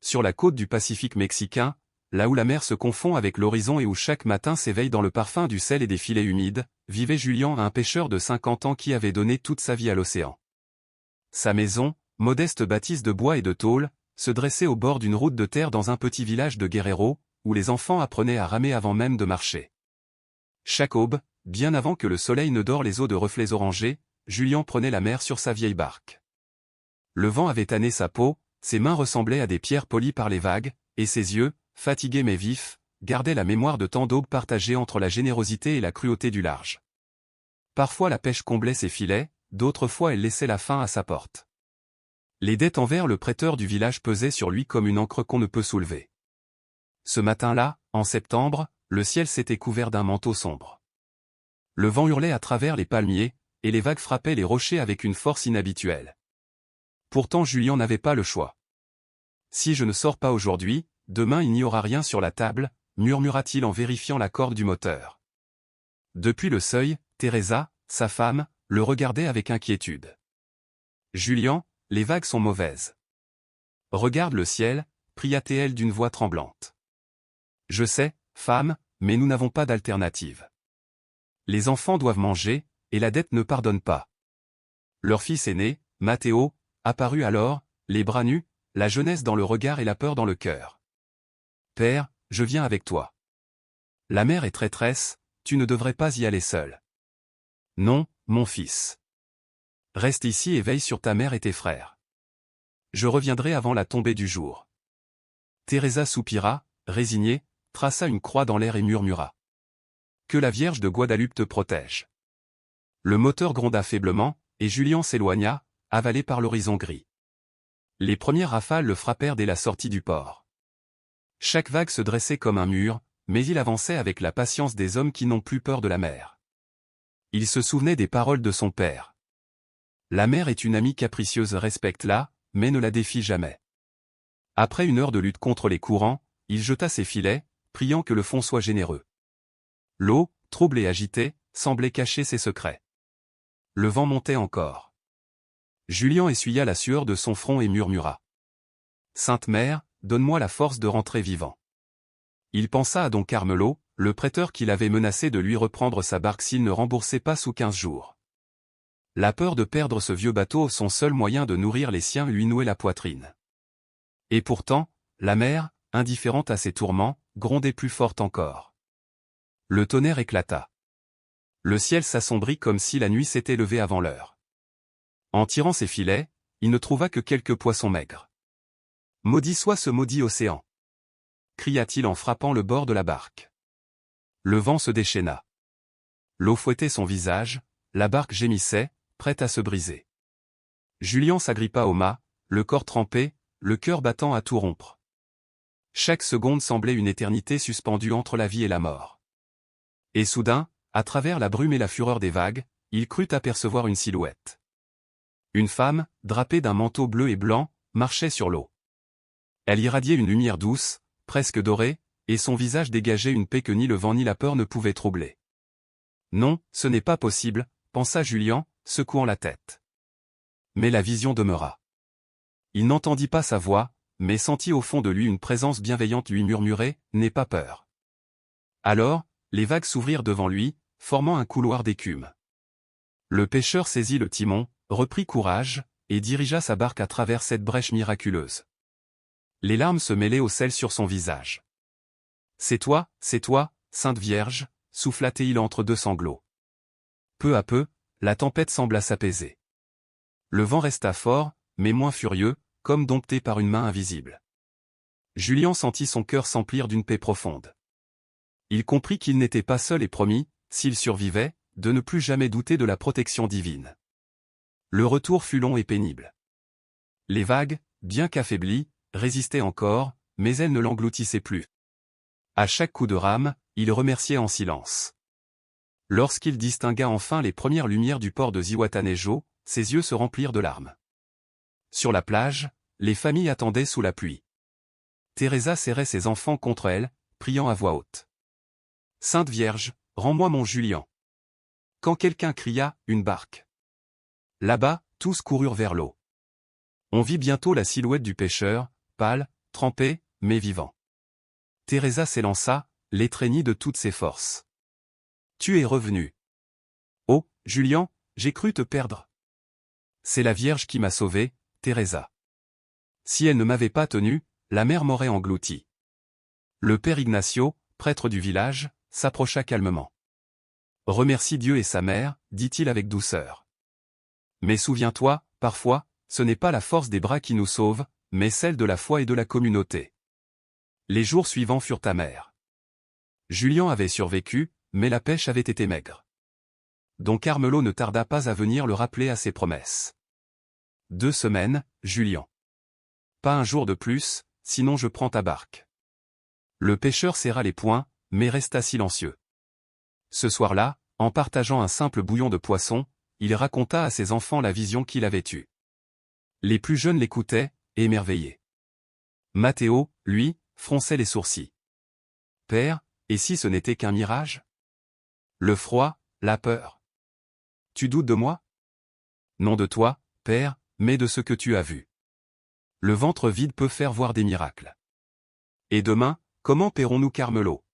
sur la côte du Pacifique mexicain, là où la mer se confond avec l'horizon et où chaque matin s'éveille dans le parfum du sel et des filets humides, vivait Julien, un pêcheur de 50 ans qui avait donné toute sa vie à l'océan. Sa maison, modeste bâtisse de bois et de tôle, se dressait au bord d'une route de terre dans un petit village de Guerrero, où les enfants apprenaient à ramer avant même de marcher. Chaque aube, bien avant que le soleil ne dore les eaux de reflets orangés, Julien prenait la mer sur sa vieille barque. Le vent avait tanné sa peau, ses mains ressemblaient à des pierres polies par les vagues, et ses yeux, fatigués mais vifs, gardaient la mémoire de tant d'aubes partagées entre la générosité et la cruauté du large. Parfois la pêche comblait ses filets, d'autres fois elle laissait la faim à sa porte. Les dettes envers le prêteur du village pesaient sur lui comme une encre qu'on ne peut soulever. Ce matin-là, en septembre, le ciel s'était couvert d'un manteau sombre. Le vent hurlait à travers les palmiers, et les vagues frappaient les rochers avec une force inhabituelle. Pourtant Julien n'avait pas le choix. « Si je ne sors pas aujourd'hui, demain il n'y aura rien sur la table », murmura-t-il en vérifiant la corde du moteur. Depuis le seuil, Teresa, sa femme, le regardait avec inquiétude. « Julien, les vagues sont mauvaises. Regarde le ciel, pria-t-elle d'une voix tremblante. « Je sais, femme, mais nous n'avons pas d'alternative. Les enfants doivent manger, et la dette ne pardonne pas. » Leur fils aîné, Matteo, apparut alors, les bras nus, la jeunesse dans le regard et la peur dans le cœur. « Père, je viens avec toi. La mer est traîtresse, tu ne devrais pas y aller seul. »« Non, mon fils. Reste ici et veille sur ta mère et tes frères. Je reviendrai avant la tombée du jour. » Teresa soupira, résignée, traça une croix dans l'air et murmura. « Que la Vierge de Guadalupe te protège. » Le moteur gronda faiblement, et Julien s'éloigna, avalé par l'horizon gris. Les premières rafales le frappèrent dès la sortie du port. Chaque vague se dressait comme un mur, mais il avançait avec la patience des hommes qui n'ont plus peur de la mer. Il se souvenait des paroles de son père. La mer est une amie capricieuse, respecte-la, mais ne la défie jamais. Après une heure de lutte contre les courants, il jeta ses filets, priant que le fond soit généreux. L'eau, trouble et agitée, semblait cacher ses secrets. Le vent montait encore. Julien essuya la sueur de son front et murmura. « Sainte Mère, donne-moi la force de rentrer vivant. » Il pensa à don Carmelo, le prêteur qui l'avait menacé de lui reprendre sa barque s'il ne remboursait pas sous 15 jours. La peur de perdre ce vieux bateau, son seul moyen de nourrir les siens, lui nouait la poitrine. Et pourtant, la mer, indifférente à ses tourments, grondait plus forte encore. Le tonnerre éclata. Le ciel s'assombrit comme si la nuit s'était levée avant l'heure. En tirant ses filets, il ne trouva que quelques poissons maigres. « Maudit soit ce maudit océan !» cria-t-il en frappant le bord de la barque. Le vent se déchaîna. L'eau fouettait son visage, la barque gémissait, prête à se briser. Julien s'agrippa au mât, le corps trempé, le cœur battant à tout rompre. Chaque seconde semblait une éternité suspendue entre la vie et la mort. Et soudain, à travers la brume et la fureur des vagues, il crut apercevoir une silhouette. Une femme, drapée d'un manteau bleu et blanc, marchait sur l'eau. Elle irradiait une lumière douce, presque dorée, et son visage dégageait une paix que ni le vent ni la peur ne pouvaient troubler. « Non, ce n'est pas possible », pensa Julien, secouant la tête. Mais la vision demeura. Il n'entendit pas sa voix, mais sentit au fond de lui une présence bienveillante lui murmurer « N'aie pas peur ». Alors, les vagues s'ouvrirent devant lui, formant un couloir d'écume. Le pêcheur saisit le timon, reprit courage, et dirigea sa barque à travers cette brèche miraculeuse. Les larmes se mêlaient au sel sur son visage. « C'est toi, Sainte Vierge », souffla-t-il entre deux sanglots. Peu à peu, la tempête sembla s'apaiser. Le vent resta fort, mais moins furieux, comme dompté par une main invisible. Julien sentit son cœur s'emplir d'une paix profonde. Il comprit qu'il n'était pas seul et promit, s'il survivait, de ne plus jamais douter de la protection divine. Le retour fut long et pénible. Les vagues, bien qu'affaiblies, résistaient encore, mais elles ne l'engloutissaient plus. À chaque coup de rame, il remerciait en silence. Lorsqu'il distingua enfin les premières lumières du port de Zihuatanejo, ses yeux se remplirent de larmes. Sur la plage, les familles attendaient sous la pluie. Teresa serrait ses enfants contre elle, priant à voix haute. « Sainte Vierge, rends-moi mon Julien !» Quand quelqu'un cria « Une barque !» Là-bas, tous coururent vers l'eau. On vit bientôt la silhouette du pêcheur, pâle, trempé, mais vivant. Teresa s'élança, l'étreignit de toutes ses forces. Tu es revenu. Oh, Julian, j'ai cru te perdre. C'est la Vierge qui m'a sauvé, Teresa. Si elle ne m'avait pas tenu, la mer m'aurait englouti. Le père Ignacio, prêtre du village, s'approcha calmement. Remercie Dieu et sa mère, dit-il avec douceur. Mais souviens-toi, parfois, ce n'est pas la force des bras qui nous sauve, mais celle de la foi et de la communauté. Les jours suivants furent amers. Julian avait survécu, mais la pêche avait été maigre. Don Carmelo ne tarda pas à venir le rappeler à ses promesses. 2 semaines, Julian. Pas un jour de plus, sinon je prends ta barque. Le pêcheur serra les poings, mais resta silencieux. Ce soir-là, en partageant un simple bouillon de poisson, il raconta à ses enfants la vision qu'il avait eue. Les plus jeunes l'écoutaient, émerveillés. Matteo, lui, fronçait les sourcils. Père, et si ce n'était qu'un mirage? Le froid, la peur. Tu doutes de moi? Non de toi, Père, mais de ce que tu as vu. Le ventre vide peut faire voir des miracles. Et demain, comment paierons-nous Carmelo?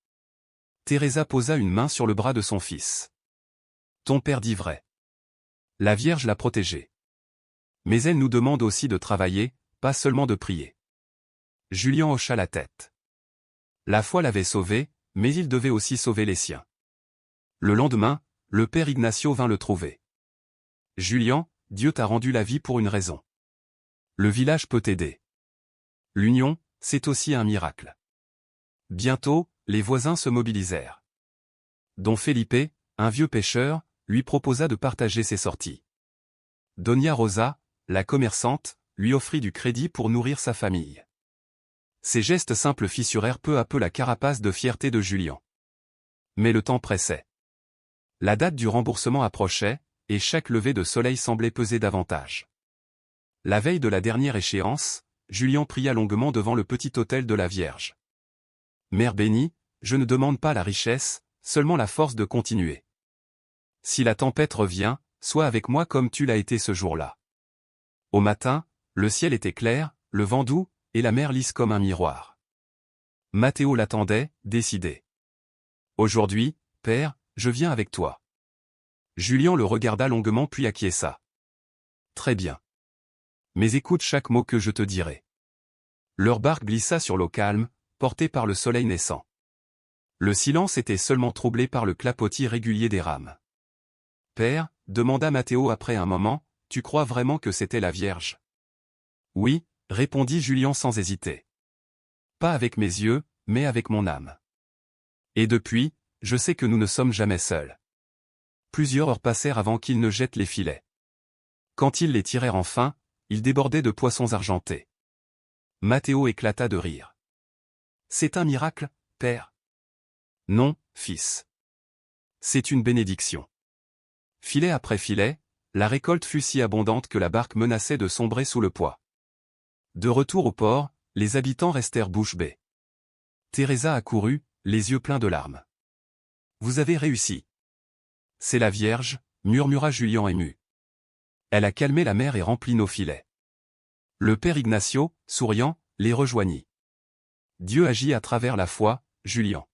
Teresa posa une main sur le bras de son fils. Ton père dit vrai. La Vierge l'a protégé. Mais elle nous demande aussi de travailler, pas seulement de prier. Julian hocha la tête. La foi l'avait sauvé, mais il devait aussi sauver les siens. Le lendemain, le père Ignacio vint le trouver. Julian, Dieu t'a rendu la vie pour une raison. Le village peut t'aider. L'union, c'est aussi un miracle. Bientôt, les voisins se mobilisèrent. Don Felipe, un vieux pêcheur, lui proposa de partager ses sorties. Doña Rosa, la commerçante, lui offrit du crédit pour nourrir sa famille. Ces gestes simples fissurèrent peu à peu la carapace de fierté de Julian. Mais le temps pressait. La date du remboursement approchait, et chaque lever de soleil semblait peser davantage. La veille de la dernière échéance, Julian pria longuement devant le petit autel de la Vierge. Mère bénie, je ne demande pas la richesse, seulement la force de continuer. Si la tempête revient, sois avec moi comme tu l'as été ce jour-là. Au matin, le ciel était clair, le vent doux, et la mer lisse comme un miroir. Matteo l'attendait, décidé. Aujourd'hui, Père, je viens avec toi. Julian le regarda longuement puis acquiesça. Très bien. Mais écoute chaque mot que je te dirai. Leur barque glissa sur l'eau calme, portée par le soleil naissant. Le silence était seulement troublé par le clapotis régulier des rames. Père, demanda Matteo après un moment, tu crois vraiment que c'était la Vierge? Oui, répondit Julian sans hésiter. Pas avec mes yeux, mais avec mon âme. Et depuis, je sais que nous ne sommes jamais seuls. Plusieurs heures passèrent avant qu'ils ne jettent les filets. Quand ils les tirèrent enfin, ils débordaient de poissons argentés. Matteo éclata de rire. C'est un miracle, père? Non, fils. C'est une bénédiction. Filet après filet, la récolte fut si abondante que la barque menaçait de sombrer sous le poids. De retour au port, les habitants restèrent bouche bée. Teresa accourut, les yeux pleins de larmes. Vous avez réussi. C'est la Vierge, murmura Julian ému. Elle a calmé la mer et rempli nos filets. Le père Ignacio, souriant, les rejoignit. Dieu agit à travers la foi, Julian.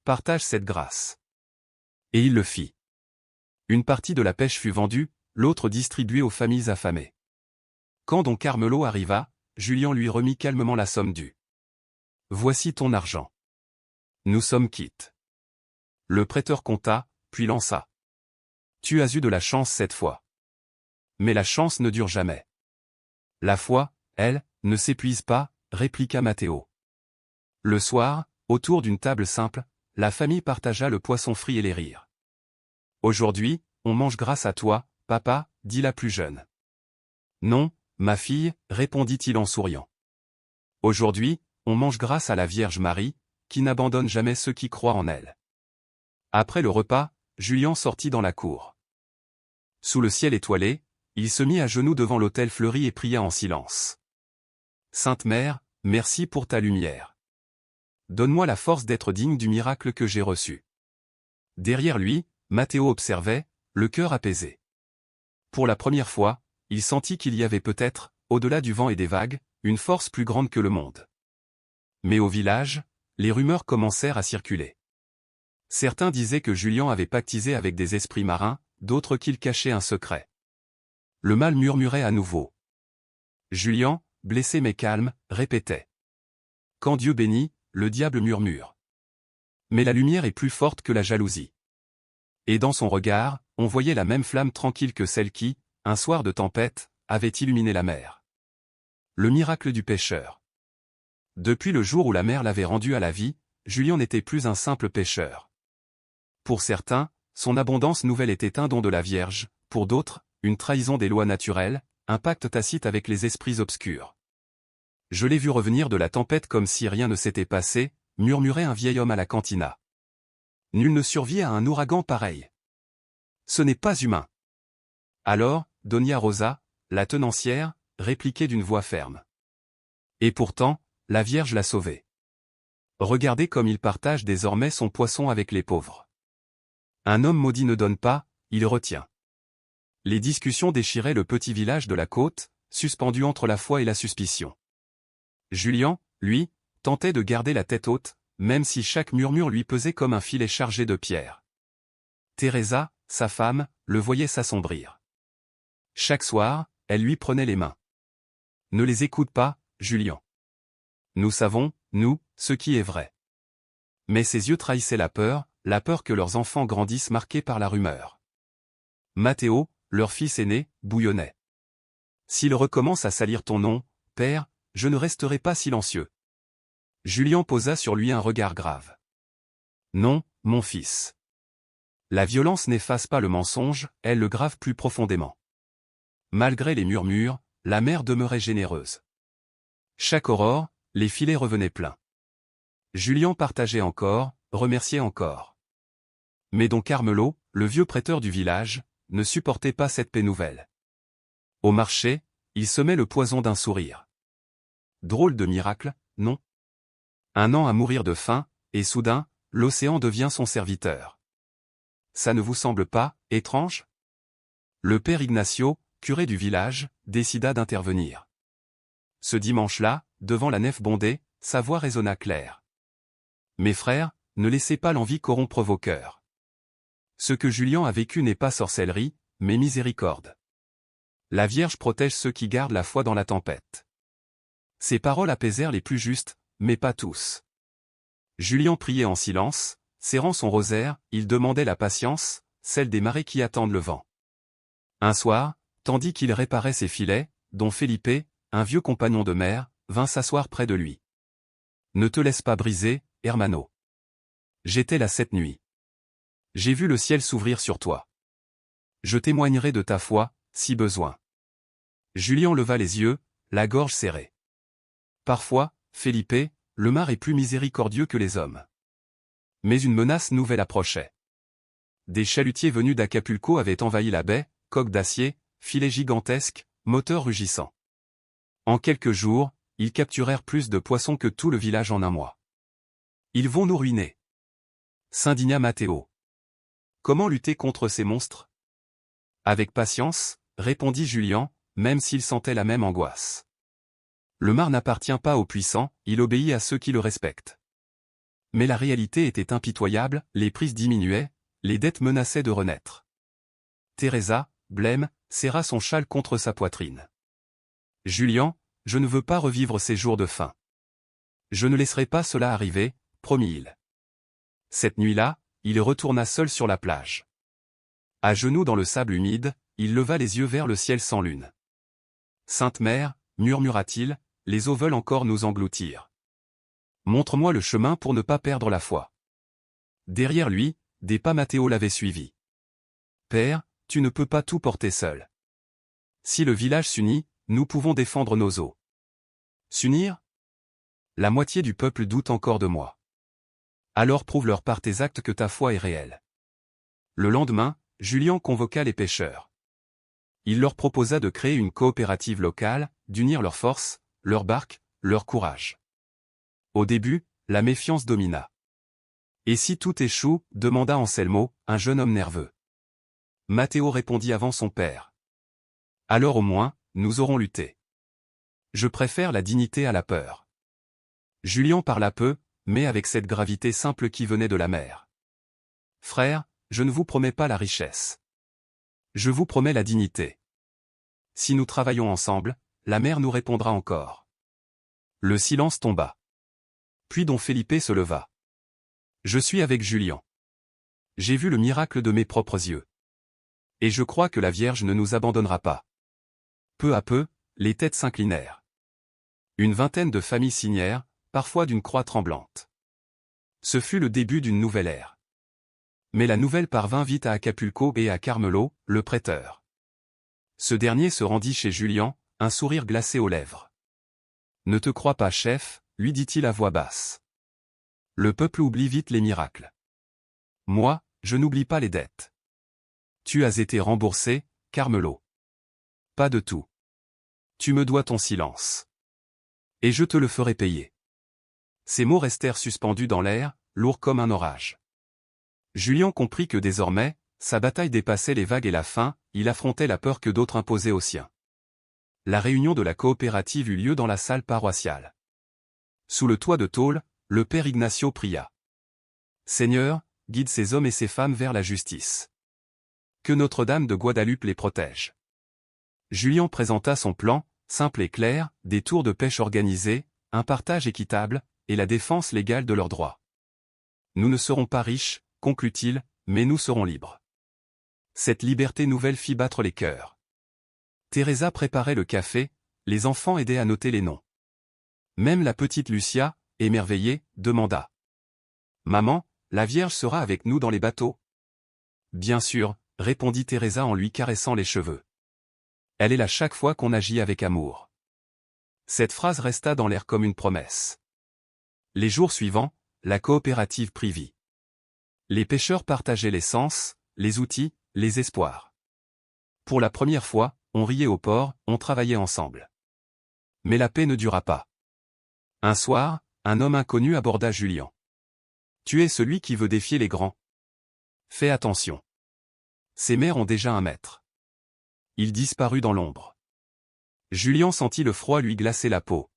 Partage cette grâce. Et il le fit. Une partie de la pêche fut vendue, l'autre distribuée aux familles affamées. Quand Don Carmelo arriva, Julian lui remit calmement la somme due. Voici ton argent. Nous sommes quittes. Le prêteur compta, puis lança. Tu as eu de la chance cette fois. Mais la chance ne dure jamais. La foi, elle, ne s'épuise pas, répliqua Matteo. Le soir, autour d'une table simple, la famille partagea le poisson frit et les rires. Aujourd'hui, on mange grâce à toi, papa, dit la plus jeune. Non, ma fille, répondit-il en souriant. Aujourd'hui, on mange grâce à la Vierge Marie, qui n'abandonne jamais ceux qui croient en elle. Après le repas, Julian sortit dans la cour. Sous le ciel étoilé, il se mit à genoux devant l'autel fleuri et pria en silence. Sainte Mère, merci pour ta lumière. Donne-moi la force d'être digne du miracle que j'ai reçu. Derrière lui, Matteo observait, le cœur apaisé. Pour la première fois, il sentit qu'il y avait peut-être, au-delà du vent et des vagues, une force plus grande que le monde. Mais au village, les rumeurs commencèrent à circuler. Certains disaient que Julian avait pactisé avec des esprits marins, d'autres qu'il cachait un secret. Le mal murmurait à nouveau. Julian, blessé mais calme, répétait. Quand Dieu bénit, le diable murmure. Mais la lumière est plus forte que la jalousie. Et dans son regard, on voyait la même flamme tranquille que celle qui, un soir de tempête, avait illuminé la mer. Le miracle du pêcheur. Depuis le jour où la mer l'avait rendu à la vie, Julian n'était plus un simple pêcheur. Pour certains, son abondance nouvelle était un don de la Vierge, pour d'autres, une trahison des lois naturelles, un pacte tacite avec les esprits obscurs. Je l'ai vu revenir de la tempête comme si rien ne s'était passé, murmurait un vieil homme à la cantina. Nul ne survit à un ouragan pareil. Ce n'est pas humain. Alors, Doña Rosa, la tenancière, répliquait d'une voix ferme. Et pourtant, la Vierge l'a sauvé. Regardez comme il partage désormais son poisson avec les pauvres. Un homme maudit ne donne pas, il retient. Les discussions déchiraient le petit village de la côte, suspendu entre la foi et la suspicion. Julian, lui, tentait de garder la tête haute, même si chaque murmure lui pesait comme un filet chargé de pierres. Teresa, sa femme, le voyait s'assombrir. Chaque soir, elle lui prenait les mains. Ne les écoute pas, Julian. Nous savons, nous, ce qui est vrai. Mais ses yeux trahissaient la peur que leurs enfants grandissent marqués par la rumeur. Matteo, leur fils aîné, bouillonnait. S'il recommence à salir ton nom, père, je ne resterai pas silencieux. Julian posa sur lui un regard grave. Non, mon fils. La violence n'efface pas le mensonge, elle le grave plus profondément. Malgré les murmures, la mer demeurait généreuse. Chaque aurore, les filets revenaient pleins. Julian partageait encore, remerciait encore. Mais don Carmelo, le vieux prêteur du village, ne supportait pas cette paix nouvelle. Au marché, il semait le poison d'un sourire. Drôle de miracle, non? Un an à mourir de faim, et soudain, l'océan devient son serviteur. Ça ne vous semble pas étrange? Le père Ignacio, curé du village, décida d'intervenir. Ce dimanche-là, devant la nef bondée, sa voix résonna claire. Mes frères, ne laissez pas l'envie corrompre vos cœurs. Ce que Julian a vécu n'est pas sorcellerie, mais miséricorde. La Vierge protège ceux qui gardent la foi dans la tempête. Ces paroles apaisèrent les plus justes, mais pas tous. Julian priait en silence, serrant son rosaire, il demandait la patience, celle des marées qui attendent le vent. Un soir, tandis qu'il réparait ses filets, don Felipe, un vieux compagnon de mer, vint s'asseoir près de lui. Ne te laisse pas briser, hermano. J'étais là cette nuit. J'ai vu le ciel s'ouvrir sur toi. Je témoignerai de ta foi, si besoin. Julian leva les yeux, la gorge serrée. Parfois, Felipe, le mar est plus miséricordieux que les hommes. Mais une menace nouvelle approchait. Des chalutiers venus d'Acapulco avaient envahi la baie, coques d'acier, filets gigantesques, moteurs rugissants. En quelques jours, ils capturèrent plus de poissons que tout le village en un mois. Ils vont nous ruiner. S'indigna Matteo. Comment lutter contre ces monstres? Avec patience, répondit Julian, même s'il sentait la même angoisse. Le mar n'appartient pas aux puissants, il obéit à ceux qui le respectent. Mais la réalité était impitoyable, les prises diminuaient, les dettes menaçaient de renaître. Teresa, blême, serra son châle contre sa poitrine. Julian, je ne veux pas revivre ces jours de faim. Je ne laisserai pas cela arriver, promit-il. Cette nuit-là, il retourna seul sur la plage. À genoux dans le sable humide, il leva les yeux vers le ciel sans lune. Sainte Mère, murmura-t-il, les eaux veulent encore nous engloutir. Montre-moi le chemin pour ne pas perdre la foi. Derrière lui, des pas Matteo l'avaient suivi. Père, tu ne peux pas tout porter seul. Si le village s'unit, nous pouvons défendre nos eaux. S'unir? La moitié du peuple doute encore de moi. Alors prouve-leur par tes actes que ta foi est réelle. Le lendemain, Julian convoqua les pêcheurs. Il leur proposa de créer une coopérative locale, d'unir leurs forces, leurs barques, leur courage. Au début, la méfiance domina. Et si tout échoue, demanda Anselmo, un jeune homme nerveux. Matteo répondit avant son père. Alors au moins, nous aurons lutté. Je préfère la dignité à la peur. Julien parla peu, mais avec cette gravité simple qui venait de la mer. Frère, je ne vous promets pas la richesse. Je vous promets la dignité. Si nous travaillons ensemble, la mer nous répondra encore. Le silence tomba. Puis don Felipe se leva. Je suis avec Julien. J'ai vu le miracle de mes propres yeux. Et je crois que la Vierge ne nous abandonnera pas. Peu à peu, les têtes s'inclinèrent. Une vingtaine de familles signèrent, parfois d'une croix tremblante. Ce fut le début d'une nouvelle ère. Mais la nouvelle parvint vite à Acapulco et à Carmelo, le prêteur. Ce dernier se rendit chez Julien, un sourire glacé aux lèvres. « Ne te crois pas, chef, lui dit-il à voix basse. Le peuple oublie vite les miracles. Moi, je n'oublie pas les dettes. Tu as été remboursé, Carmelo. Pas de tout. Tu me dois ton silence. Et je te le ferai payer. » Ces mots restèrent suspendus dans l'air, lourds comme un orage. Julien comprit que désormais, sa bataille dépassait les vagues et la faim, il affrontait la peur que d'autres imposaient aux siens. La réunion de la coopérative eut lieu dans la salle paroissiale. Sous le toit de tôle, le père Ignacio pria. « Seigneur, guide ces hommes et ces femmes vers la justice. Que Notre-Dame de Guadeloupe les protège. » Julien présenta son plan, simple et clair, des tours de pêche organisés, un partage équitable, et la défense légale de leurs droits. « Nous ne serons pas riches, conclut-il, mais nous serons libres. » Cette liberté nouvelle fit battre les cœurs. Teresa préparait le café, les enfants aidaient à noter les noms. Même la petite Lucia, émerveillée, demanda. « Maman, la Vierge sera avec nous dans les bateaux ?» « Bien sûr, » répondit Teresa en lui caressant les cheveux. « Elle est là chaque fois qu'on agit avec amour. » Cette phrase resta dans l'air comme une promesse. Les jours suivants, la coopérative prit vie. Les pêcheurs partageaient l'essence, les outils, les espoirs. Pour la première fois, on riait au port, on travaillait ensemble. Mais la paix ne dura pas. Un soir, un homme inconnu aborda Julien. « Tu es celui qui veut défier les grands. Fais attention. Ces mers ont déjà un maître. » Il disparut dans l'ombre. Julien sentit le froid lui glacer la peau.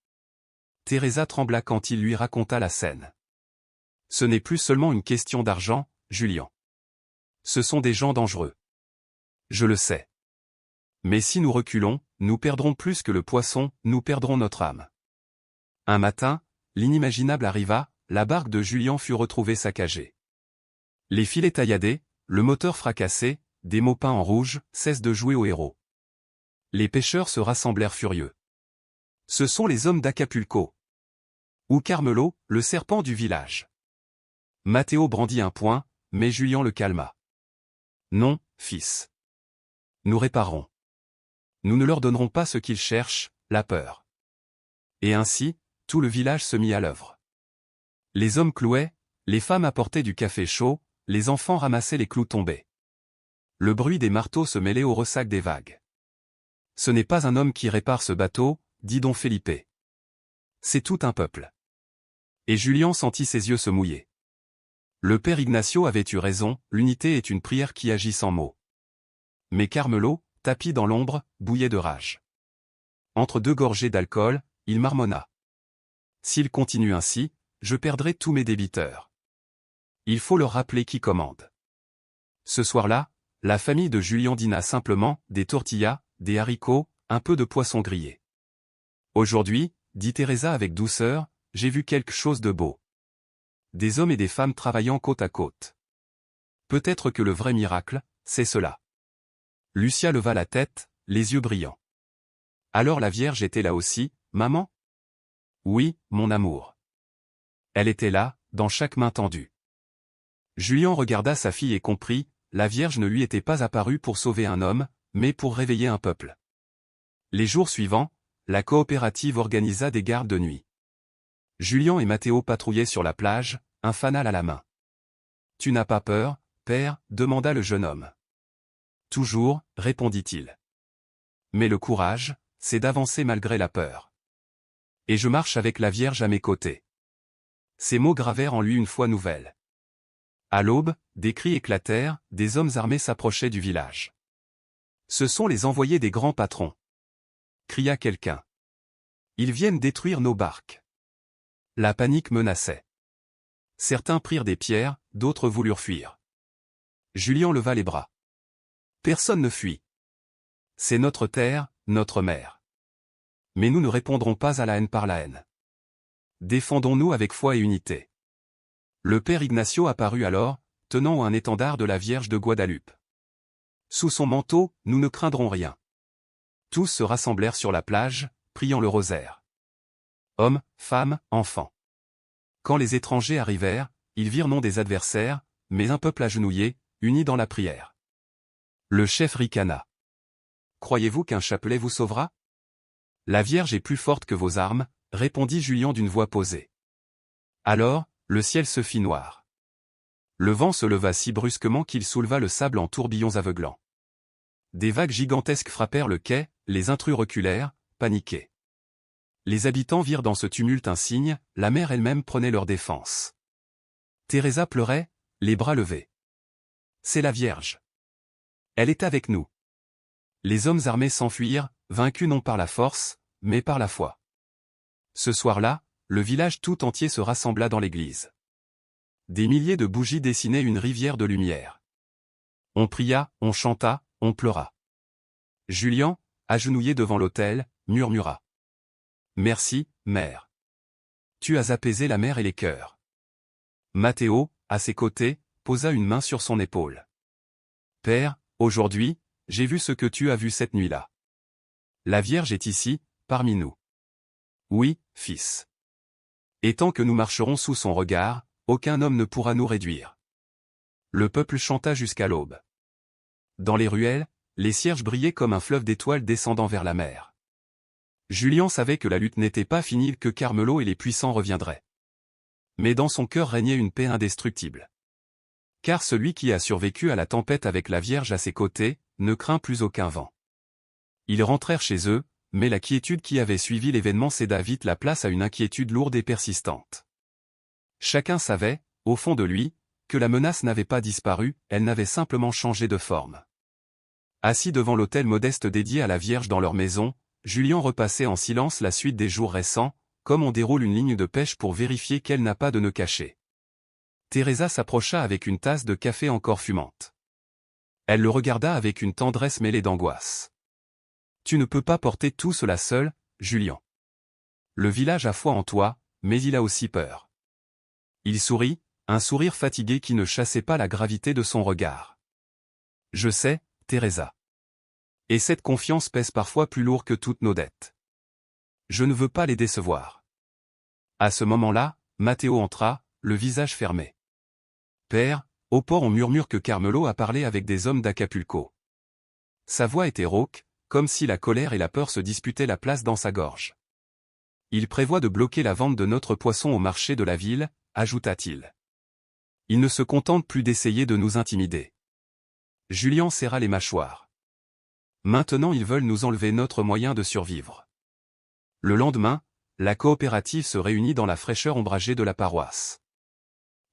Teresa trembla quand il lui raconta la scène. « Ce n'est plus seulement une question d'argent, Julien. Ce sont des gens dangereux. Je le sais. Mais si nous reculons, nous perdrons plus que le poisson, nous perdrons notre âme. » Un matin, l'inimaginable arriva, la barque de Julien fut retrouvée saccagée. Les filets tailladés, le moteur fracassé, des mots peints en rouge, cessent de jouer au héros. Les pêcheurs se rassemblèrent furieux. Ce sont les hommes d'Acapulco. Ou Carmelo, le serpent du village. Matteo brandit un poing, mais Julien le calma. « Non, fils. Nous réparerons. Nous ne leur donnerons pas ce qu'ils cherchent, la peur. » Et ainsi, tout le village se mit à l'œuvre. Les hommes clouaient, les femmes apportaient du café chaud, les enfants ramassaient les clous tombés. Le bruit des marteaux se mêlait au ressac des vagues. « Ce n'est pas un homme qui répare ce bateau, » dit don Felipe. « C'est tout un peuple. » Et Julien sentit ses yeux se mouiller. Le père Ignacio avait eu raison, l'unité est une prière qui agit sans mots. Mais Carmelo, tapi dans l'ombre, bouillait de rage. Entre deux gorgées d'alcool, il marmonna. « S'il continue ainsi, je perdrai tous mes débiteurs. Il faut leur rappeler qui commande. » Ce soir-là, la famille de Julien dîna simplement, des tortillas, des haricots, un peu de poisson grillé. « Aujourd'hui, » dit Teresa avec douceur, « j'ai vu quelque chose de beau. Des hommes et des femmes travaillant côte à côte. Peut-être que le vrai miracle, c'est cela. » Lucia leva la tête, les yeux brillants. « Alors la Vierge était là aussi, maman ? » ?»« Oui, mon amour. Elle était là, dans chaque main tendue. » Julien regarda sa fille et comprit, la Vierge ne lui était pas apparue pour sauver un homme, mais pour réveiller un peuple. Les jours suivants, la coopérative organisa des gardes de nuit. Julien et Matteo patrouillaient sur la plage, un fanal à la main. « Tu n'as pas peur, père ?» demanda le jeune homme. « Toujours, » répondit-il. « Mais le courage, c'est d'avancer malgré la peur. Et je marche avec la Vierge à mes côtés. » Ces mots gravèrent en lui une foi nouvelle. À l'aube, des cris éclatèrent, des hommes armés s'approchaient du village. « Ce sont les envoyés des grands patrons !» cria quelqu'un. « Ils viennent détruire nos barques. » La panique menaçait. Certains prirent des pierres, d'autres voulurent fuir. Julien leva les bras. Personne ne fuit. C'est notre terre, notre mère. Mais nous ne répondrons pas à la haine par la haine. Défendons-nous avec foi et unité. Le père Ignacio apparut alors, tenant un étendard de la Vierge de Guadalupe. Sous son manteau, nous ne craindrons rien. Tous se rassemblèrent sur la plage, priant le rosaire. Hommes, femmes, enfants. Quand les étrangers arrivèrent, ils virent non des adversaires, mais un peuple agenouillé, uni dans la prière. Le chef ricana. Croyez-vous qu'un chapelet vous sauvera? La Vierge est plus forte que vos armes, répondit Julien d'une voix posée. Alors, le ciel se fit noir. Le vent se leva si brusquement qu'il souleva le sable en tourbillons aveuglants. Des vagues gigantesques frappèrent le quai, les intrus reculèrent, paniqués. Les habitants virent dans ce tumulte un signe, la mer elle-même prenait leur défense. Teresa pleurait, les bras levés. C'est la Vierge. Elle est avec nous. Les hommes armés s'enfuirent, vaincus non par la force, mais par la foi. Ce soir-là, le village tout entier se rassembla dans l'église. Des milliers de bougies dessinaient une rivière de lumière. On pria, on chanta, on pleura. Julien, agenouillé devant l'autel, murmura. Merci, mère. Tu as apaisé la mer et les cœurs. Matteo, à ses côtés, posa une main sur son épaule. Père, aujourd'hui, j'ai vu ce que tu as vu cette nuit-là. La Vierge est ici, parmi nous. Oui, fils. Et tant que nous marcherons sous son regard, aucun homme ne pourra nous réduire. Le peuple chanta jusqu'à l'aube. Dans les ruelles, les cierges brillaient comme un fleuve d'étoiles descendant vers la mer. Julien savait que la lutte n'était pas finie, que Carmelo et les puissants reviendraient. Mais dans son cœur régnait une paix indestructible. Car celui qui a survécu à la tempête avec la Vierge à ses côtés, ne craint plus aucun vent. Ils rentrèrent chez eux, mais la quiétude qui avait suivi l'événement céda vite la place à une inquiétude lourde et persistante. Chacun savait, au fond de lui, que la menace n'avait pas disparu, elle n'avait simplement changé de forme. Assis devant l'autel modeste dédié à la Vierge dans leur maison, Julien repassait en silence la suite des jours récents, comme on déroule une ligne de pêche pour vérifier qu'elle n'a pas de nœud caché. Teresa s'approcha avec une tasse de café encore fumante. Elle le regarda avec une tendresse mêlée d'angoisse. « Tu ne peux pas porter tout cela seul, Julien. Le village a foi en toi, mais il a aussi peur. » Il sourit, un sourire fatigué qui ne chassait pas la gravité de son regard. « Je sais, Teresa. Et cette confiance pèse parfois plus lourd que toutes nos dettes. Je ne veux pas les décevoir. » À ce moment-là, Matteo entra, le visage fermé. « Père, au port on murmure que Carmelo a parlé avec des hommes d'Acapulco. » Sa voix était rauque, comme si la colère et la peur se disputaient la place dans sa gorge. « Il prévoit de bloquer la vente de notre poisson au marché de la ville, ajouta-t-il. Il ne se contente plus d'essayer de nous intimider. » Julien serra les mâchoires. « Maintenant ils veulent nous enlever notre moyen de survivre. » Le lendemain, la coopérative se réunit dans la fraîcheur ombragée de la paroisse.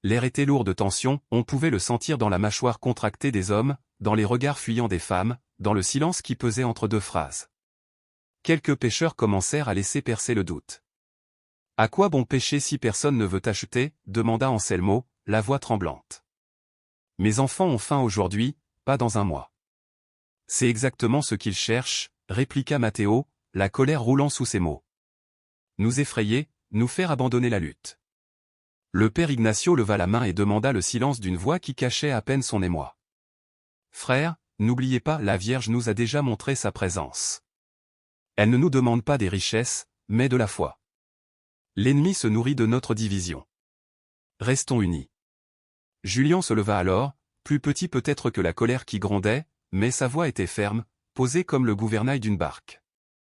L'air était lourd de tension, on pouvait le sentir dans la mâchoire contractée des hommes, dans les regards fuyants des femmes, dans le silence qui pesait entre deux phrases. Quelques pêcheurs commencèrent à laisser percer le doute. « À quoi bon pêcher si personne ne veut acheter ?» demanda Anselmo, la voix tremblante. « Mes enfants ont faim aujourd'hui, pas dans un mois. » « C'est exactement ce qu'ils cherchent, » répliqua Matteo, la colère roulant sous ses mots. « Nous effrayer, nous faire abandonner la lutte. » Le père Ignacio leva la main et demanda le silence d'une voix qui cachait à peine son émoi. « Frère, n'oubliez pas, la Vierge nous a déjà montré sa présence. Elle ne nous demande pas des richesses, mais de la foi. L'ennemi se nourrit de notre division. Restons unis. » Julien se leva alors, plus petit peut-être que la colère qui grondait, mais sa voix était ferme, posée comme le gouvernail d'une barque.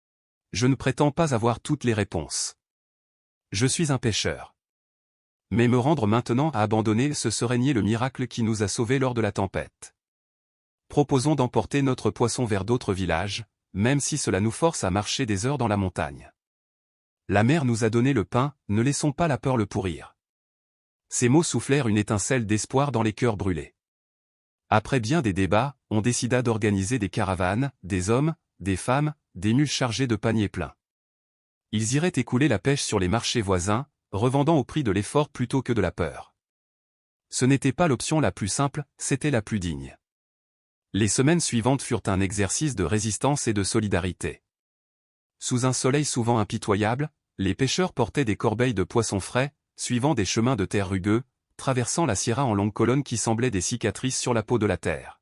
« Je ne prétends pas avoir toutes les réponses. Je suis un pécheur. Mais me rendre maintenant à abandonner, ce serait nier le miracle qui nous a sauvés lors de la tempête. Proposons d'emporter notre poisson vers d'autres villages, même si cela nous force à marcher des heures dans la montagne. La mer nous a donné le pain, ne laissons pas la peur le pourrir. » Ces mots soufflèrent une étincelle d'espoir dans les cœurs brûlés. Après bien des débats, on décida d'organiser des caravanes, des hommes, des femmes, des mules chargées de paniers pleins. Ils iraient écouler la pêche sur les marchés voisins, revendant au prix de l'effort plutôt que de la peur. Ce n'était pas l'option la plus simple, c'était la plus digne. Les semaines suivantes furent un exercice de résistance et de solidarité. Sous un soleil souvent impitoyable, les pêcheurs portaient des corbeilles de poissons frais, suivant des chemins de terre rugueux, traversant la Sierra en longues colonnes qui semblaient des cicatrices sur la peau de la terre.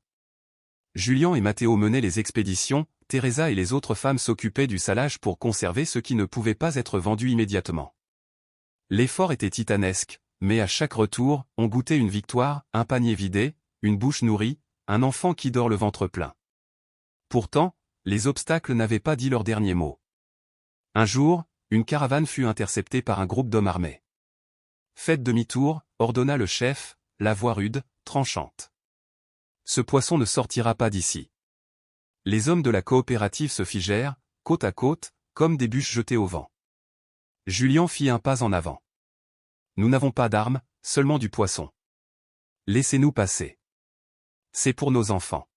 Julian et Matteo menaient les expéditions, Teresa et les autres femmes s'occupaient du salage pour conserver ce qui ne pouvait pas être vendu immédiatement. L'effort était titanesque, mais à chaque retour, on goûtait une victoire, un panier vidé, une bouche nourrie, un enfant qui dort le ventre plein. Pourtant, les obstacles n'avaient pas dit leur dernier mot. Un jour, une caravane fut interceptée par un groupe d'hommes armés. « Faites demi-tour », ordonna le chef, la voix rude, tranchante. « Ce poisson ne sortira pas d'ici. » Les hommes de la coopérative se figèrent, côte à côte, comme des bûches jetées au vent. Julian fit un pas en avant. « Nous n'avons pas d'armes, seulement du poisson. Laissez-nous passer. C'est pour nos enfants. »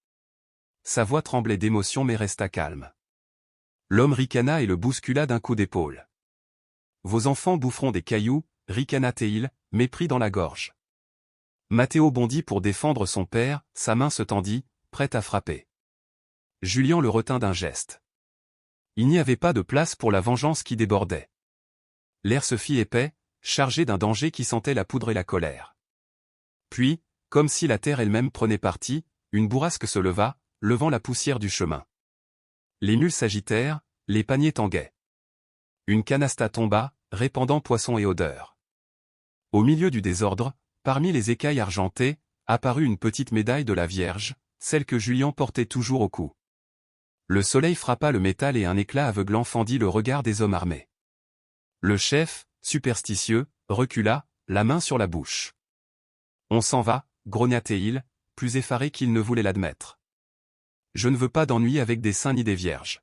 Sa voix tremblait d'émotion mais resta calme. L'homme ricana et le bouscula d'un coup d'épaule. « Vos enfants boufferont des cailloux, » ricana-t-il, mépris dans la gorge. Matteo bondit pour défendre son père, sa main se tendit, prête à frapper. Julian le retint d'un geste. Il n'y avait pas de place pour la vengeance qui débordait. L'air se fit épais, chargé d'un danger qui sentait la poudre et la colère. Puis, comme si la terre elle-même prenait parti, une bourrasque se leva, levant la poussière du chemin. Les mules s'agitèrent, les paniers tanguaient. Une canasta tomba, répandant poissons et odeurs. Au milieu du désordre, parmi les écailles argentées, apparut une petite médaille de la Vierge, celle que Julian portait toujours au cou. Le soleil frappa le métal et un éclat aveuglant fendit le regard des hommes armés. Le chef, superstitieux, recula, la main sur la bouche. « On s'en va », grogna-t-il, plus effaré qu'il ne voulait l'admettre. « Je ne veux pas d'ennui avec des saints ni des vierges. »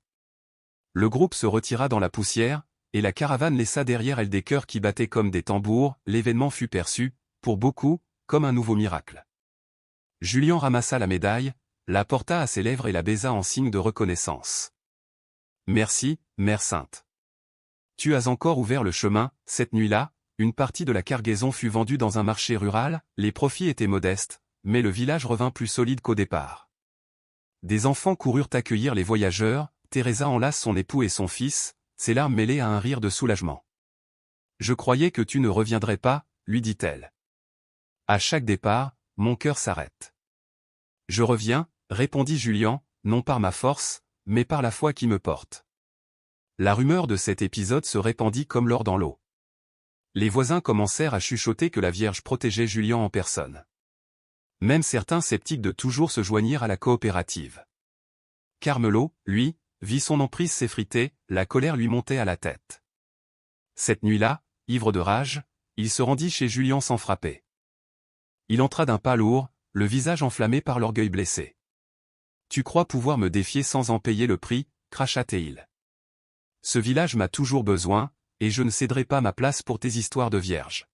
Le groupe se retira dans la poussière, et la caravane laissa derrière elle des cœurs qui battaient comme des tambours. L'événement fut perçu, pour beaucoup, comme un nouveau miracle. Julian ramassa la médaille, la porta à ses lèvres et la baisa en signe de reconnaissance. « Merci, Mère Sainte. Tu as encore ouvert le chemin. » Cette nuit-là, une partie de la cargaison fut vendue dans un marché rural, les profits étaient modestes, mais le village revint plus solide qu'au départ. Des enfants coururent accueillir les voyageurs, Teresa enlace son époux et son fils, ses larmes mêlées à un rire de soulagement. « Je croyais que tu ne reviendrais pas, » lui dit-elle. « À chaque départ, mon cœur s'arrête. »« Je reviens, » répondit Julian, non par ma force, mais par la foi qui me porte. La rumeur de cet épisode se répandit comme l'or dans l'eau. Les voisins commencèrent à chuchoter que la Vierge protégeait Julian en personne. Même certains sceptiques de toujours se joignirent à la coopérative. Carmelo, lui, vit son emprise s'effriter, la colère lui montait à la tête. Cette nuit-là, ivre de rage, il se rendit chez Julian sans frapper. Il entra d'un pas lourd, le visage enflammé par l'orgueil blessé. « Tu crois pouvoir me défier sans en payer le prix » cracha-t-il. « Ce village m'a toujours besoin, et je ne céderai pas ma place pour tes histoires de vierges. »«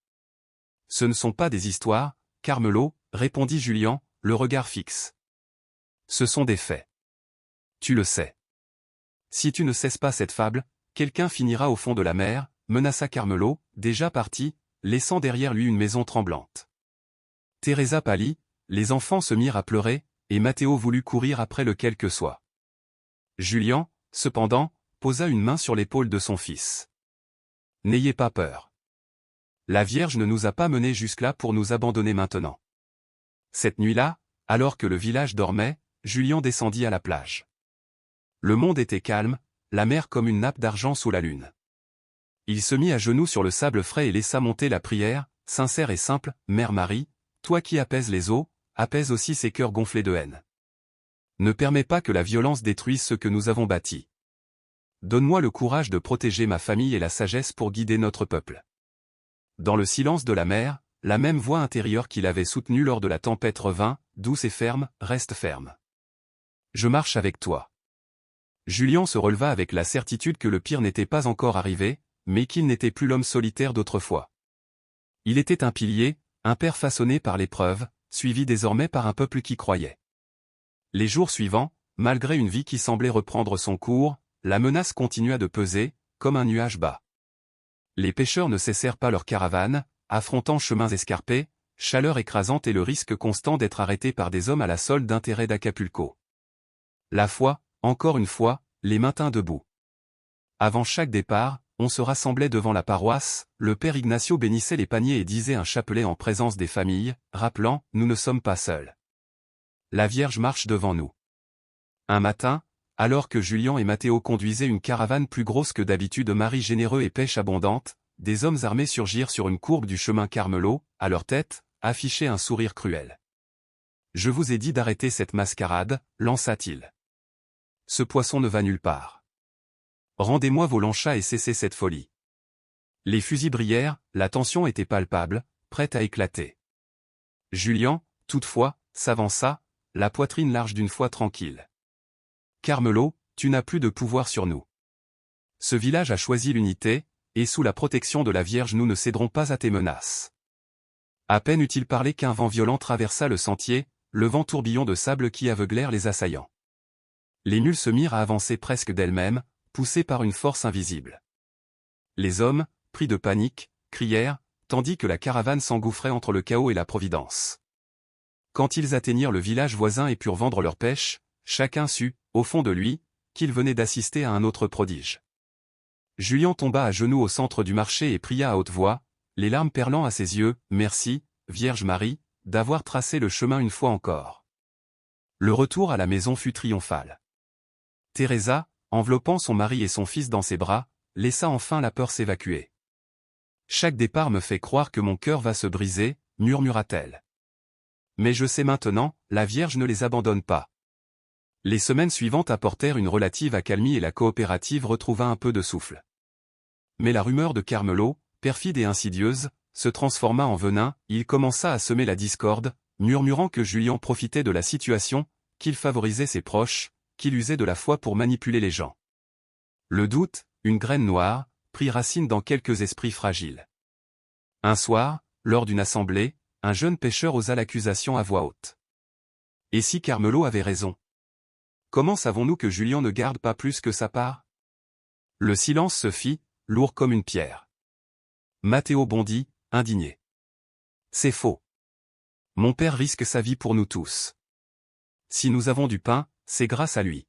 Ce ne sont pas des histoires, Carmelo, » répondit Julian, le regard fixe. « Ce sont des faits. Tu le sais. Si tu ne cesses pas cette fable, quelqu'un finira au fond de la mer, » menaça Carmelo, déjà parti, laissant derrière lui une maison tremblante. Teresa pâlit, les enfants se mirent à pleurer, et Matteo voulut courir après le quel que soit. Julian, cependant, posa une main sur l'épaule de son fils. « N'ayez pas peur. La Vierge ne nous a pas menés jusque-là pour nous abandonner maintenant. » Cette nuit-là, alors que le village dormait, Julian descendit à la plage. Le monde était calme, la mer comme une nappe d'argent sous la lune. Il se mit à genoux sur le sable frais et laissa monter la prière, sincère et simple, « Mère Marie, toi qui apaises les eaux, apaise aussi ces cœurs gonflés de haine. Ne permets pas que la violence détruise ce que nous avons bâti. Donne-moi le courage de protéger ma famille et la sagesse pour guider notre peuple. » Dans le silence de la mer, la même voix intérieure qui l'avait soutenu lors de la tempête revint, douce et ferme, « Reste ferme. Je marche avec toi. » Julian se releva avec la certitude que le pire n'était pas encore arrivé, mais qu'il n'était plus l'homme solitaire d'autrefois. Il était un pilier, un père façonné par l'épreuve, suivi désormais par un peuple qui croyait. Les jours suivants, malgré une vie qui semblait reprendre son cours, la menace continua de peser, comme un nuage bas. Les pêcheurs ne cessèrent pas leur caravane, affrontant chemins escarpés, chaleur écrasante et le risque constant d'être arrêtés par des hommes à la solde d'intérêt d'Acapulco. La foi, encore une fois, les maintint debout. Avant chaque départ, on se rassemblait devant la paroisse, le père Ignacio bénissait les paniers et disait un chapelet en présence des familles, rappelant « Nous ne sommes pas seuls. La Vierge marche devant nous ». Un matin, alors que Julien et Matteo conduisaient une caravane plus grosse que d'habitude Marie généreux et pêche abondante, des hommes armés surgirent sur une courbe du chemin Carmelo, à leur tête, affichait un sourire cruel. « Je vous ai dit d'arrêter cette mascarade, lança-t-il. Ce poisson ne va nulle part. Rendez-moi vos lanchas et cessez cette folie. » Les fusils brillèrent, la tension était palpable, prête à éclater. Julien, toutefois, s'avança, la poitrine large d'une foi tranquille. « Carmelo, tu n'as plus de pouvoir sur nous. Ce village a choisi l'unité, et sous la protection de la Vierge nous ne céderons pas à tes menaces. » À peine eut-il parlé qu'un vent violent traversa le sentier, levant tourbillons de sable qui aveuglèrent les assaillants. Les mules se mirent à avancer presque d'elles-mêmes, poussées par une force invisible. Les hommes, pris de panique, crièrent, tandis que la caravane s'engouffrait entre le chaos et la providence. Quand ils atteignirent le village voisin et purent vendre leur pêche, chacun sut, au fond de lui, qu'il venait d'assister à un autre prodige. Julien tomba à genoux au centre du marché et pria à haute voix, les larmes perlant à ses yeux, « Merci, Vierge Marie, d'avoir tracé le chemin une fois encore. » Le retour à la maison fut triomphal. Teresa, enveloppant son mari et son fils dans ses bras, laissa enfin la peur s'évacuer. « Chaque départ me fait croire que mon cœur va se briser, » murmura-t-elle. « Mais je sais maintenant, la Vierge ne les abandonne pas. » Les semaines suivantes apportèrent une relative accalmie et la coopérative retrouva un peu de souffle. Mais la rumeur de Carmelo, perfide et insidieuse, se transforma en venin, il commença à semer la discorde, murmurant que Julien profitait de la situation, qu'il favorisait ses proches, qu'il usait de la foi pour manipuler les gens. Le doute, une graine noire, prit racine dans quelques esprits fragiles. Un soir, lors d'une assemblée, un jeune pêcheur osa l'accusation à voix haute. Et si Carmelo avait raison? Comment savons-nous que Julien ne garde pas plus que sa part? Le silence se fit, lourd comme une pierre. Matteo bondit, indigné. C'est faux. Mon père risque sa vie pour nous tous. Si nous avons du pain, c'est grâce à lui.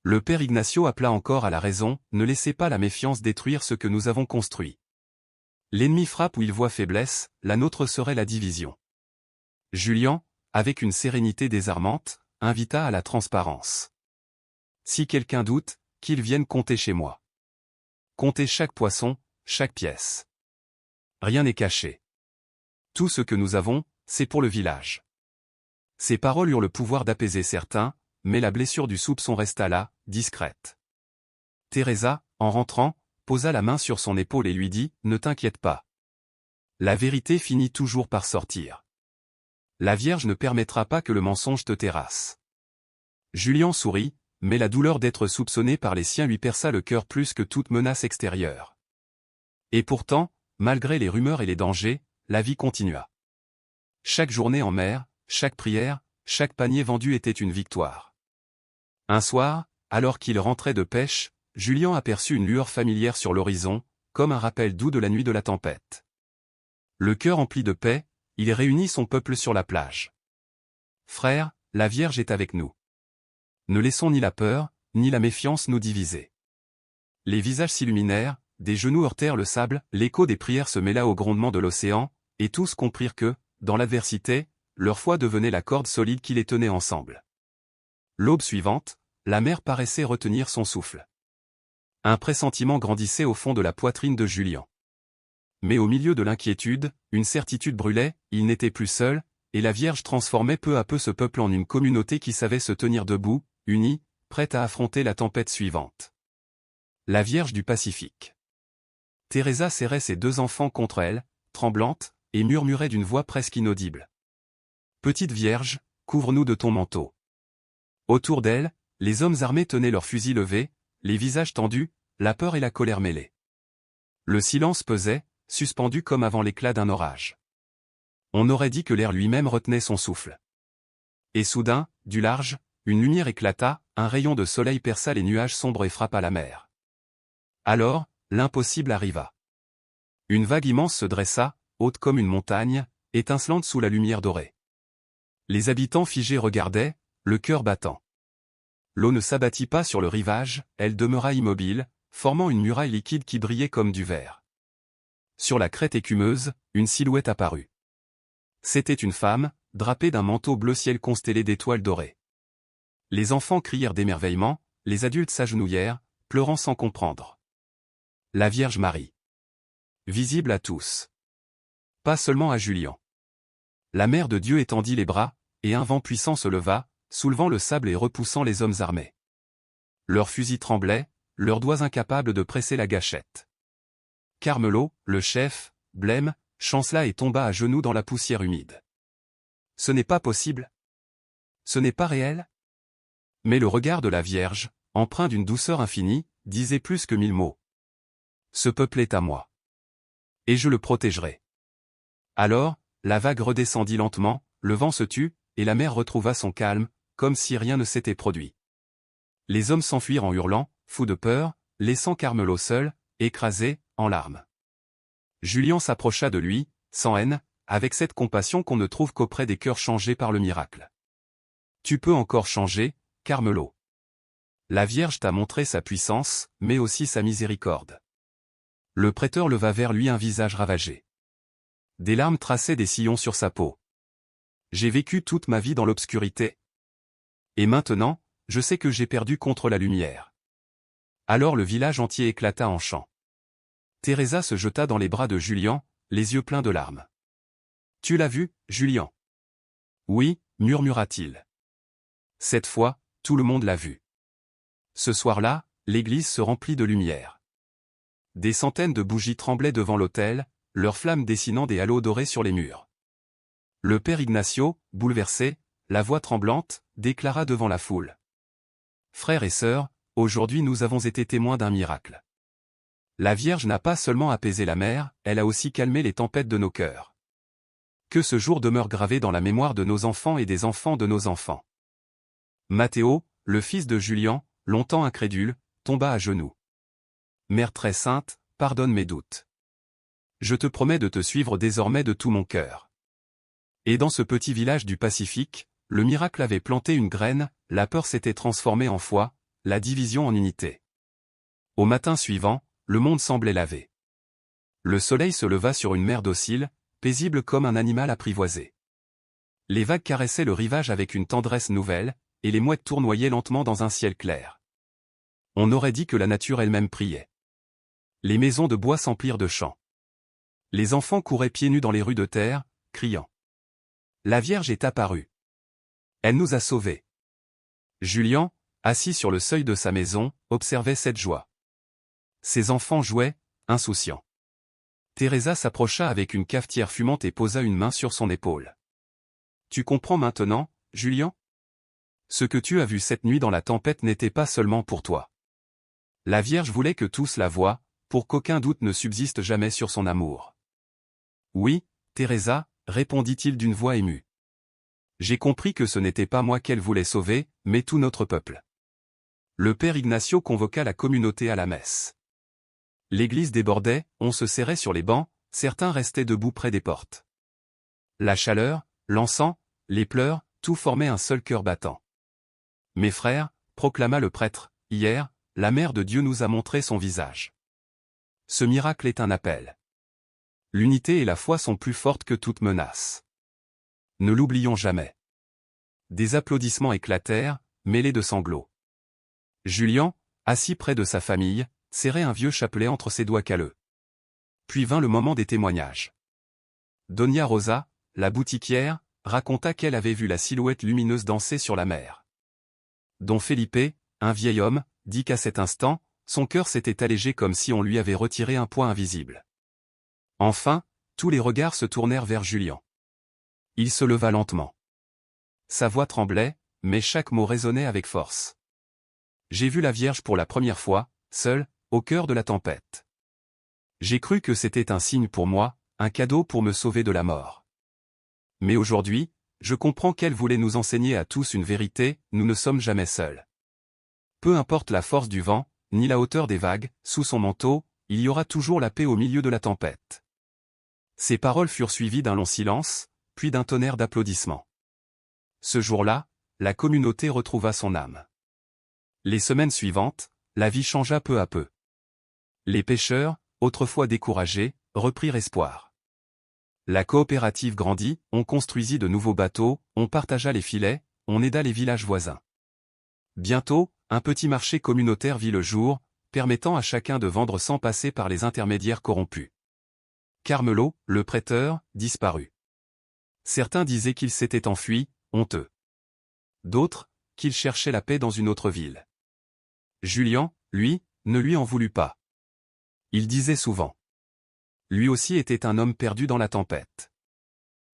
Le père Ignacio appela encore à la raison, ne laissez pas la méfiance détruire ce que nous avons construit. L'ennemi frappe où il voit faiblesse, la nôtre serait la division. Julien, avec une sérénité désarmante, invita à la transparence. Si quelqu'un doute, qu'il vienne compter chez moi. Comptez chaque poisson, chaque pièce. Rien n'est caché. Tout ce que nous avons, c'est pour le village. Ces paroles eurent le pouvoir d'apaiser certains, mais la blessure du soupçon resta là, discrète. Teresa, en rentrant, posa la main sur son épaule et lui dit « Ne t'inquiète pas. La vérité finit toujours par sortir. La Vierge ne permettra pas que le mensonge te terrasse. » Julien sourit, mais la douleur d'être soupçonné par les siens lui perça le cœur plus que toute menace extérieure. Et pourtant, malgré les rumeurs et les dangers, la vie continua. Chaque journée en mer, chaque prière, chaque panier vendu était une victoire. Un soir, alors qu'il rentrait de pêche, Julien aperçut une lueur familière sur l'horizon, comme un rappel doux de la nuit de la tempête. Le cœur empli de paix, il réunit son peuple sur la plage. « Frères, la Vierge est avec nous. Ne laissons ni la peur, ni la méfiance nous diviser. » Les visages s'illuminèrent, des genoux heurtèrent le sable, l'écho des prières se mêla au grondement de l'océan, et tous comprirent que, dans l'adversité, leur foi devenait la corde solide qui les tenait ensemble. L'aube suivante, la mer paraissait retenir son souffle. Un pressentiment grandissait au fond de la poitrine de Julien. Mais au milieu de l'inquiétude, une certitude brûlait, il n'était plus seul, et la Vierge transformait peu à peu ce peuple en une communauté qui savait se tenir debout, unie, prête à affronter la tempête suivante. La Vierge du Pacifique. Teresa serrait ses deux enfants contre elle, tremblante, et murmurait d'une voix presque inaudible. « Petite Vierge, couvre-nous de ton manteau. » Autour d'elle, les hommes armés tenaient leurs fusils levés, les visages tendus, la peur et la colère mêlées. Le silence pesait, suspendu comme avant l'éclat d'un orage. On aurait dit que l'air lui-même retenait son souffle. Et soudain, du large, une lumière éclata, un rayon de soleil perça les nuages sombres et frappa la mer. Alors, l'impossible arriva. Une vague immense se dressa, haute comme une montagne, étincelante sous la lumière dorée. Les habitants figés regardaient, le cœur battant. L'eau ne s'abattit pas sur le rivage, elle demeura immobile, formant une muraille liquide qui brillait comme du verre. Sur la crête écumeuse, une silhouette apparut. C'était une femme, drapée d'un manteau bleu ciel constellé d'étoiles dorées. Les enfants crièrent d'émerveillement, les adultes s'agenouillèrent, pleurant sans comprendre. La Vierge Marie. Visible à tous. Pas seulement à Julien. La Mère de Dieu étendit les bras, et un vent puissant se leva, soulevant le sable et repoussant les hommes armés. Leurs fusils tremblaient, leurs doigts incapables de presser la gâchette. Carmelo, le chef, blême, chancela et tomba à genoux dans la poussière humide. Ce n'est pas possible. Ce n'est pas réel. Mais le regard de la Vierge, empreint d'une douceur infinie, disait plus que 1000 mots. Ce peuple est à moi. Et je le protégerai. Alors, la vague redescendit lentement, le vent se tut, et la mer retrouva son calme, comme si rien ne s'était produit. Les hommes s'enfuirent en hurlant, fous de peur, laissant Carmelo seul, écrasé, en larmes. Julien s'approcha de lui, sans haine, avec cette compassion qu'on ne trouve qu'auprès des cœurs changés par le miracle. Tu peux encore changer, Carmelo. La Vierge t'a montré sa puissance, mais aussi sa miséricorde. Le prêteur leva vers lui un visage ravagé. Des larmes traçaient des sillons sur sa peau. J'ai vécu toute ma vie dans l'obscurité. Et maintenant, je sais que j'ai perdu contre la lumière. Alors le village entier éclata en chants. Teresa se jeta dans les bras de Julien, les yeux pleins de larmes. Tu l'as vu, Julien? Oui, murmura-t-il. Cette fois, tout le monde l'a vu. Ce soir-là, l'église se remplit de lumière. Des centaines de bougies tremblaient devant l'autel, leurs flammes dessinant des halos dorés sur les murs. Le père Ignacio, bouleversé, la voix tremblante, déclara devant la foule. Frères et sœurs, aujourd'hui nous avons été témoins d'un miracle. La Vierge n'a pas seulement apaisé la mer, elle a aussi calmé les tempêtes de nos cœurs. Que ce jour demeure gravé dans la mémoire de nos enfants et des enfants de nos enfants. Matteo, le fils de Julien, longtemps incrédule, tomba à genoux. Mère très sainte, pardonne mes doutes. Je te promets de te suivre désormais de tout mon cœur. Et dans ce petit village du Pacifique, le miracle avait planté une graine, la peur s'était transformée en foi, la division en unité. Au matin suivant, le monde semblait lavé. Le soleil se leva sur une mer docile, paisible comme un animal apprivoisé. Les vagues caressaient le rivage avec une tendresse nouvelle, et les mouettes tournoyaient lentement dans un ciel clair. On aurait dit que la nature elle-même priait. Les maisons de bois s'emplirent de chants. Les enfants couraient pieds nus dans les rues de terre, criant. La Vierge est apparue. Elle nous a sauvés. Julien, assis sur le seuil de sa maison, observait cette joie. Ses enfants jouaient, insouciants. Teresa s'approcha avec une cafetière fumante et posa une main sur son épaule. Tu comprends maintenant, Julien? Ce que tu as vu cette nuit dans la tempête n'était pas seulement pour toi. La Vierge voulait que tous la voient, pour qu'aucun doute ne subsiste jamais sur son amour. Oui, Teresa, répondit-il d'une voix émue. J'ai compris que ce n'était pas moi qu'elle voulait sauver, mais tout notre peuple. Le père Ignacio convoqua la communauté à la messe. L'église débordait, on se serrait sur les bancs, certains restaient debout près des portes. La chaleur, l'encens, les pleurs, tout formait un seul cœur battant. Mes frères, proclama le prêtre, hier, la Mère de Dieu nous a montré son visage. Ce miracle est un appel. L'unité et la foi sont plus fortes que toute menace. Ne l'oublions jamais. Des applaudissements éclatèrent, mêlés de sanglots. Julien, assis près de sa famille, serrait un vieux chapelet entre ses doigts calleux. Puis vint le moment des témoignages. Doña Rosa, la boutiquière, raconta qu'elle avait vu la silhouette lumineuse danser sur la mer. Don Felipe, un vieil homme, dit qu'à cet instant, son cœur s'était allégé comme si on lui avait retiré un poids invisible. Enfin, tous les regards se tournèrent vers Julien. Il se leva lentement. Sa voix tremblait, mais chaque mot résonnait avec force. J'ai vu la Vierge pour la première fois, seule, au cœur de la tempête. J'ai cru que c'était un signe pour moi, un cadeau pour me sauver de la mort. Mais aujourd'hui, je comprends qu'elle voulait nous enseigner à tous une vérité, nous ne sommes jamais seuls. Peu importe la force du vent, ni la hauteur des vagues, sous son manteau, il y aura toujours la paix au milieu de la tempête. » Ces paroles furent suivies d'un long silence, puis d'un tonnerre d'applaudissements. Ce jour-là, la communauté retrouva son âme. Les semaines suivantes, la vie changea peu à peu. Les pêcheurs, autrefois découragés, reprirent espoir. La coopérative grandit, on construisit de nouveaux bateaux, on partagea les filets, on aida les villages voisins. Bientôt, un petit marché communautaire vit le jour, permettant à chacun de vendre sans passer par les intermédiaires corrompus. Carmelo, le prêteur, disparut. Certains disaient qu'il s'était enfui, honteux. D'autres, qu'il cherchait la paix dans une autre ville. Julian, lui, ne lui en voulut pas. Il disait souvent. Lui aussi était un homme perdu dans la tempête.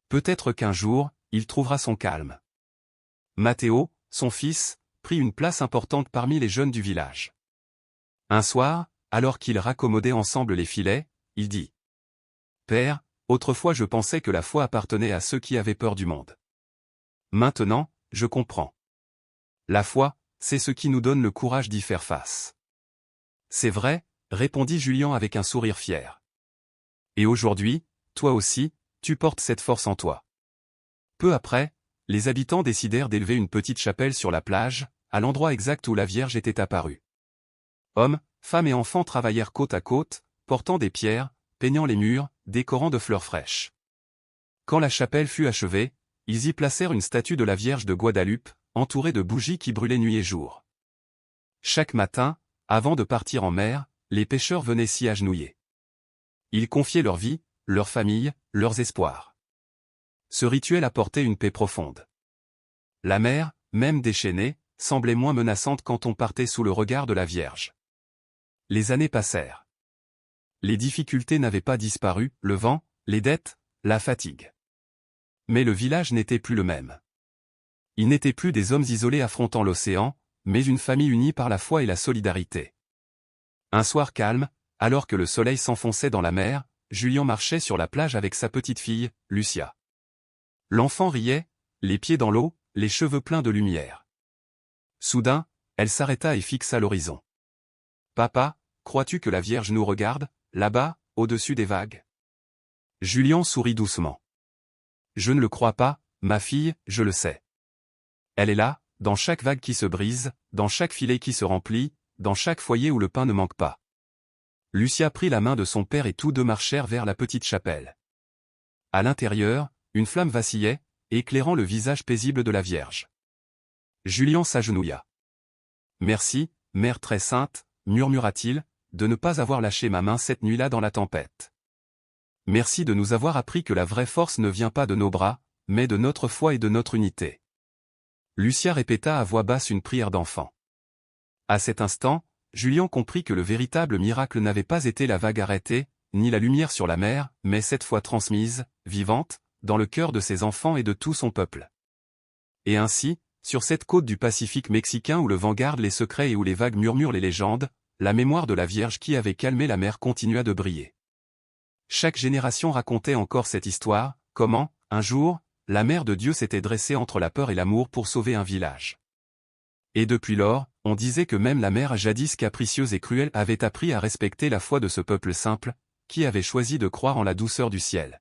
Peut-être qu'un jour, il trouvera son calme. Matteo, son fils, prit une place importante parmi les jeunes du village. Un soir, alors qu'ils raccommodaient ensemble les filets, il dit : « Père, autrefois je pensais que la foi appartenait à ceux qui avaient peur du monde. Maintenant, je comprends. La foi, c'est ce qui nous donne le courage d'y faire face. » « C'est vrai, » répondit Julian avec un sourire fier. « Et aujourd'hui, toi aussi, tu portes cette force en toi. » Peu après, les habitants décidèrent d'élever une petite chapelle sur la plage, à l'endroit exact où la Vierge était apparue. Hommes, femmes et enfants travaillèrent côte à côte, portant des pierres, peignant les murs, décorant de fleurs fraîches. Quand la chapelle fut achevée, ils y placèrent une statue de la Vierge de Guadalupe, entourée de bougies qui brûlaient nuit et jour. Chaque matin, avant de partir en mer, les pêcheurs venaient s'y agenouiller. Ils confiaient leur vie, leur famille, leurs espoirs. Ce rituel apportait une paix profonde. La mer, même déchaînée, semblait moins menaçante quand on partait sous le regard de la Vierge. Les années passèrent. Les difficultés n'avaient pas disparu, le vent, les dettes, la fatigue. Mais le village n'était plus le même. Ils n'étaient plus des hommes isolés affrontant l'océan, mais une famille unie par la foi et la solidarité. Un soir calme, alors que le soleil s'enfonçait dans la mer, Julian marchait sur la plage avec sa petite fille, Lucia. L'enfant riait, les pieds dans l'eau, les cheveux pleins de lumière. Soudain, elle s'arrêta et fixa l'horizon. « Papa, crois-tu que la Vierge nous regarde, là-bas, au-dessus des vagues ?» Julian sourit doucement. « Je ne le crois pas, ma fille, je le sais. Elle est là, dans chaque vague qui se brise, dans chaque filet qui se remplit, dans chaque foyer où le pain ne manque pas. » Lucia prit la main de son père et tous deux marchèrent vers la petite chapelle. À l'intérieur, une flamme vacillait, éclairant le visage paisible de la Vierge. Julian s'agenouilla. « Merci, Mère très sainte, » murmura-t-il, « de ne pas avoir lâché ma main cette nuit-là dans la tempête. Merci de nous avoir appris que la vraie force ne vient pas de nos bras, mais de notre foi et de notre unité. » Lucia répéta à voix basse une prière d'enfant. À cet instant, Julian comprit que le véritable miracle n'avait pas été la vague arrêtée, ni la lumière sur la mer, mais cette foi transmise, vivante, dans le cœur de ses enfants et de tout son peuple. Et ainsi, sur cette côte du Pacifique mexicain où le vent garde les secrets et où les vagues murmurent les légendes, la mémoire de la Vierge qui avait calmé la mer continua de briller. Chaque génération racontait encore cette histoire, comment, un jour, la mère de Dieu s'était dressée entre la peur et l'amour pour sauver un village. Et depuis lors, on disait que même la mère jadis capricieuse et cruelle avait appris à respecter la foi de ce peuple simple, qui avait choisi de croire en la douceur du ciel.